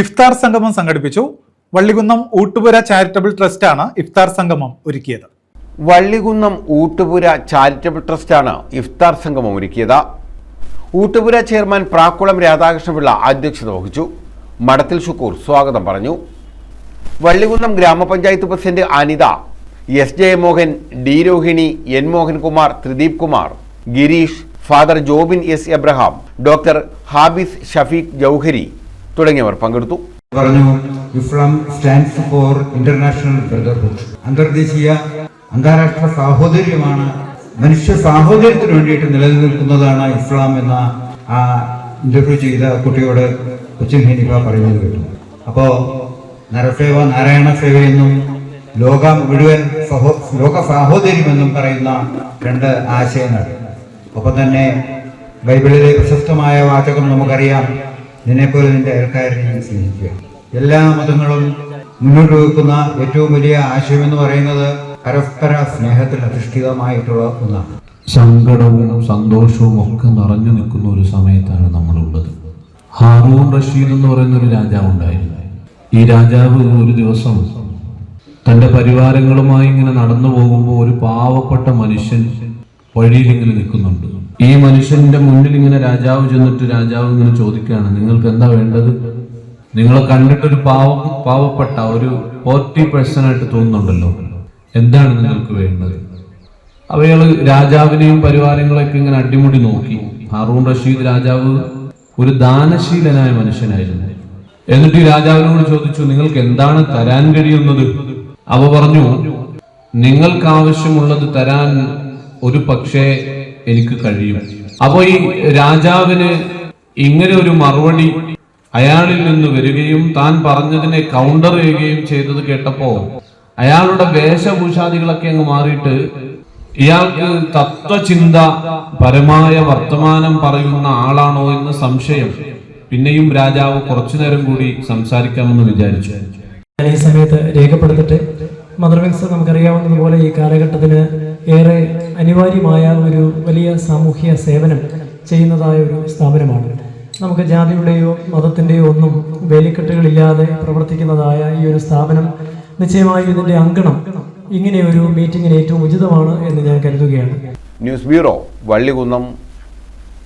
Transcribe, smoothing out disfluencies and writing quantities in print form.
ഇഫ്താർ സംഗമം സംഘടിപ്പിച്ചു. വള്ളികുന്നം ഊട്ടുപുര ചാരിറ്റബിൾ ട്രസ്റ്റാണ് ഇഫ്താർ സംഗമം ഒരുക്കിയത്. വള്ളികുന്നം ഊട്ടുപുര ചാരിറ്റബിൾ ട്രസ്റ്റാണ് ഇഫ്താർ സംഗമം ഒരുക്കിയത്. ഊട്ടുപുര ചെയർമാൻ പ്രാക്കുളം രാധാകൃഷ്ണപിള്ള അധ്യക്ഷത വഹിച്ചു. മഠത്തിൽ ഷുക്കൂർ സ്വാഗതം പറഞ്ഞു. വള്ളികുന്നം ഗ്രാമപഞ്ചായത്ത് president Anitha, S Jayamohan, D Rohini, N Mohankumar, Thrideep Kumar, Girish, father Jobin S Abraham, doctor Habis Shafeeq Jouhari തുടങ്ങിയവർ പങ്കെടുത്തു. പറഞ്ഞു, Islam stands for international brotherhood. അന്തർദേശീയ അന്താരാഷ്ട്ര സാഹോദര്യമാണ്, മനുഷ്യ സാഹോദര്യത്തിന് വേണ്ടിയിട്ട് നിലനിൽക്കുന്നതാണ് ഇസ്ലാം എന്ന ആ ഇന്റർവ്യൂ ചെയ്ത കുട്ടിയോട് കൊച്ചിൻ ഹനീഫ പറയുന്നത് കേട്ടു. അപ്പോൾ നരസേവ നാരായണ സേവയെന്നും ലോകം മുഴുവൻ ലോക സാഹോദര്യമെന്നും പറയുന്ന രണ്ട് ആശയങ്ങൾ. ഒപ്പം തന്നെ ബൈബിളിലെ പ്രശസ്തമായ വാചകം നമുക്കറിയാം, നിന്നെപ്പോലെ നിന്റെ അയൽക്കാരനെ സ്നേഹിക്കുക. എല്ലാ മതങ്ങളും മുന്നോട്ട് വെക്കുന്ന ഏറ്റവും വലിയ ആശയമെന്ന് പറയുന്നത് പരസ്പര സ്നേഹത്തിൽ അധിഷ്ഠിതമായിട്ടുള്ള ഒന്നാണ്. സങ്കടവും സന്തോഷവും ഒക്കെ നിറഞ്ഞു നിൽക്കുന്ന ഒരു സമയത്താണ് നമ്മളുള്ളത്. ഹാറൂൺ റഷീദ് എന്ന് പറയുന്ന ഒരു രാജാവ് ഉണ്ടായിരുന്നു. ഈ രാജാവ് ഒരു ദിവസം തൻ്റെ പരിവാരങ്ങളുമായി ഇങ്ങനെ നടന്നു പോകുമ്പോൾ ഒരു പാവപ്പെട്ട മനുഷ്യൻ വഴിയിൽ ഇങ്ങനെ നിൽക്കുന്നുണ്ട്. ഈ മനുഷ്യന്റെ മുന്നിൽ ഇങ്ങനെ രാജാവ് ചെന്നിട്ട് രാജാവ് ഇങ്ങനെ ചോദിക്കുകയാണ്, നിങ്ങൾക്ക് എന്താ വേണ്ടത്? നിങ്ങളെ കണ്ടിട്ടൊരു പാവപ്പെട്ട ഒരു 40% ആയിട്ട് തോന്നുന്നുണ്ടല്ലോ, എന്താണ് നിങ്ങൾക്ക് വേണ്ടത്? അവയാള് രാജാവിനെയും പരിവാരങ്ങളെയൊക്കെ ഇങ്ങനെ അടിമുടി നോക്കി. ഹാറൂൺ റഷീദ് രാജാവ് ഒരു ദാനശീലനായ മനുഷ്യനായിരുന്നു. എന്നിട്ട് ഈ രാജാവിനോട് ചോദിച്ചു, നിങ്ങൾക്ക് എന്താണ് തരാൻ കഴിയുന്നത്? അവ പറഞ്ഞു, നിങ്ങൾക്ക് ആവശ്യമുള്ളത് തരാൻ ഒരു പക്ഷേ എനിക്ക് കഴിയും. അപ്പൊ ഈ രാജാവിന് ഇങ്ങനെ ഒരു മറുപടി അയാളിൽ നിന്ന് വരികയും താൻ പറഞ്ഞതിനെ കൗണ്ടർ ചെയ്യുകയും ചെയ്തത് കേട്ടപ്പോ അയാളുടെ വേഷഭൂഷാദികളൊക്കെ അങ്ങ് മാറിയിട്ട് ഇയാൾക്ക് തത്വചിന്ത പരമായ വർത്തമാനം പറയുന്ന ആളാണോ എന്ന് സംശയം. പിന്നെയും രാജാവ് കുറച്ചു നേരം കൂടി സംസാരിക്കാമെന്ന് വിചാരിച്ചു. ഈ സമയത്ത് രേഖപ്പെടുത്തിട്ട് മദർ വിങ്സ് നമുക്കറിയാവുന്നതുപോലെ ഈ കാലഘട്ടത്തിന് ഏറെ അനിവാര്യമായ ഒരു വലിയ സാമൂഹ്യ സേവനം ചെയ്യുന്നതായ ഒരു സ്ഥാപനമാണ്. നമുക്ക് ജാതിയുടെയോ മതത്തിൻ്റെയോ ഒന്നും വേലിക്കെട്ടുകളില്ലാതെ പ്രവർത്തിക്കുന്നതായ ഈ ഒരു സ്ഥാപനം നിശ്ചയമായും ഇതിൻ്റെ അങ്കണം ഇങ്ങനെ ഒരു മീറ്റിങ്ങിന് ഏറ്റവും ഉചിതമാണ് എന്ന് ഞാൻ കരുതുകയാണ്. News bureau, Vallikunnam.